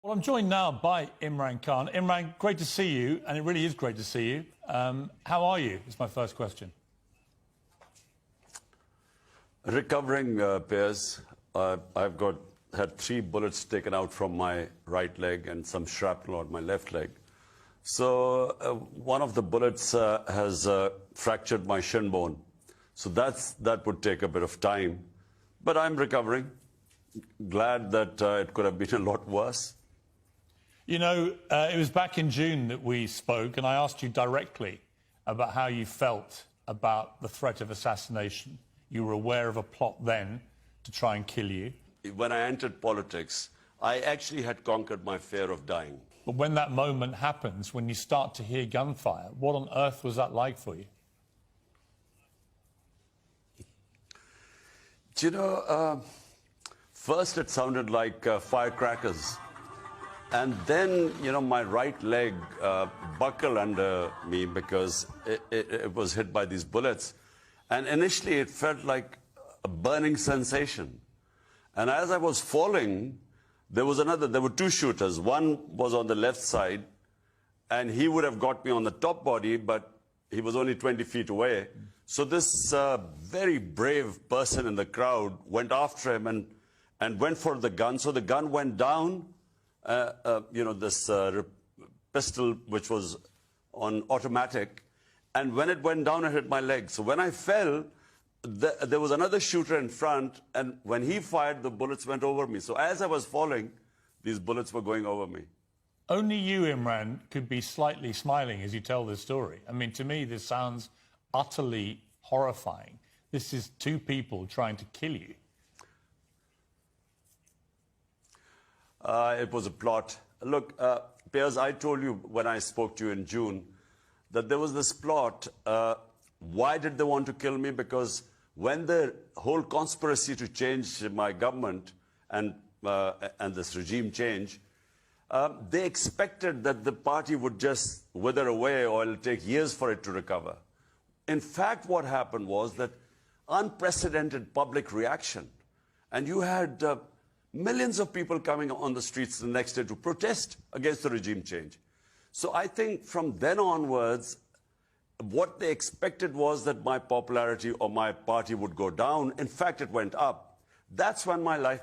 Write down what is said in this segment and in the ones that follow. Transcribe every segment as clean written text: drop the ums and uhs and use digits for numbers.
Well, I'm joined now by Imran Khan. Imran, great to see you, and it really is great to see you. How are you, is my first question. Recovering, Piers. I've had 3 bullets taken out from my right leg and some shrapnel on my left leg. So one of the bullets has fractured my shin bone. So that would take a bit of time. But I'm recovering. Glad that it could have been a lot worse. You know, it was back in June that we spoke, and I asked you directly about how you felt about the threat of assassination. You were aware of a plot then to try and kill you. When I entered politics, I actually had conquered my fear of dying. But when that moment happens, when you start to hear gunfire, what on earth was that like for you? Do you know, first it sounded like firecrackers. And then, you know, my right leg buckled under me because it was hit by these bullets. And initially it felt like a burning sensation. And as I was falling, there were 2 shooters. One was on the left side, and he would have got me on the top body, but he was only 20 feet away. So this very brave person in the crowd went after him and went for the gun. So the gun went down. You know, this pistol, which was on automatic, and when it went down, it hit my leg. So when I fell, there was another shooter in front, and when he fired, the bullets went over me. So as I was falling, these bullets were going over me. Only you, Imran, could be slightly smiling as you tell this story. I mean, to me, this sounds utterly horrifying. This is 2 people trying to kill you. It was a plot. Look, Piers, I told you when I spoke to you in June that there was this plot. Why did they want to kill me? Because when the whole conspiracy to change my government and this regime change, they expected that the party would just wither away or it'll take years for it to recover. In fact, what happened was that unprecedented public reaction. And you had millions of people coming on the streets the next day to protest against the regime change. So I think from then onwards, what they expected was that my popularity or my party would go down. In fact, it went up. That's when my life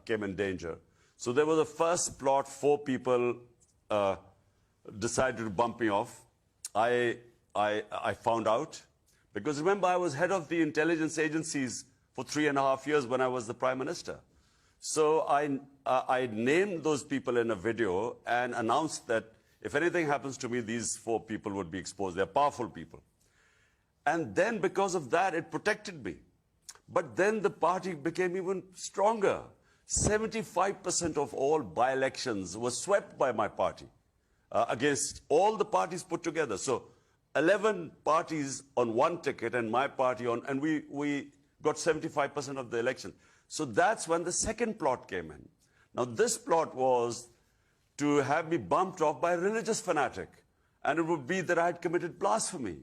came in danger. So there was a first plot. 4 people decided to bump me off. I found out, because remember, I was head of the intelligence agencies for 3.5 years when I was the Prime Minister. So I named those people in a video and announced that if anything happens to me, these 4 people would be exposed. They're powerful people. And then because of that, it protected me. But then the party became even stronger. 75% of all by-elections were swept by my party against all the parties put together. So 11 parties on 1 ticket and my party on, and we got 75% of the election. So that's when the second plot came in. Now, this plot was to have me bumped off by a religious fanatic, and it would be that I had committed blasphemy.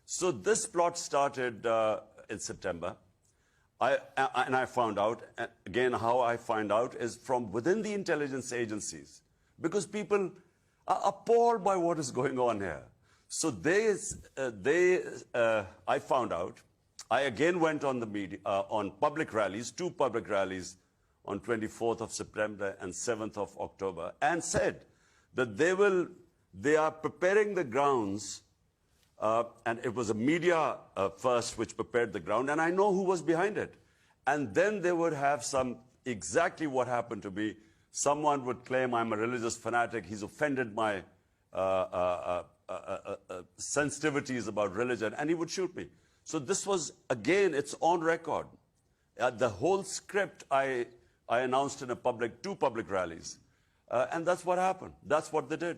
So this plot started in September. And I found out, again, how I find out is from within the intelligence agencies, because people are appalled by what is going on here. So I found out. I again went on the media, on public rallies, 2 public rallies on 24th of September and 7th of October, and said that they are preparing the grounds, and it was a media first which prepared the ground, and I know who was behind it. And then they would have exactly what happened to me. Someone would claim I'm a religious fanatic, he's offended my sensitivities about religion, and he would shoot me. So this was, again, it's on record. The whole script I announced in 2 public rallies. And that's what happened. That's what they did.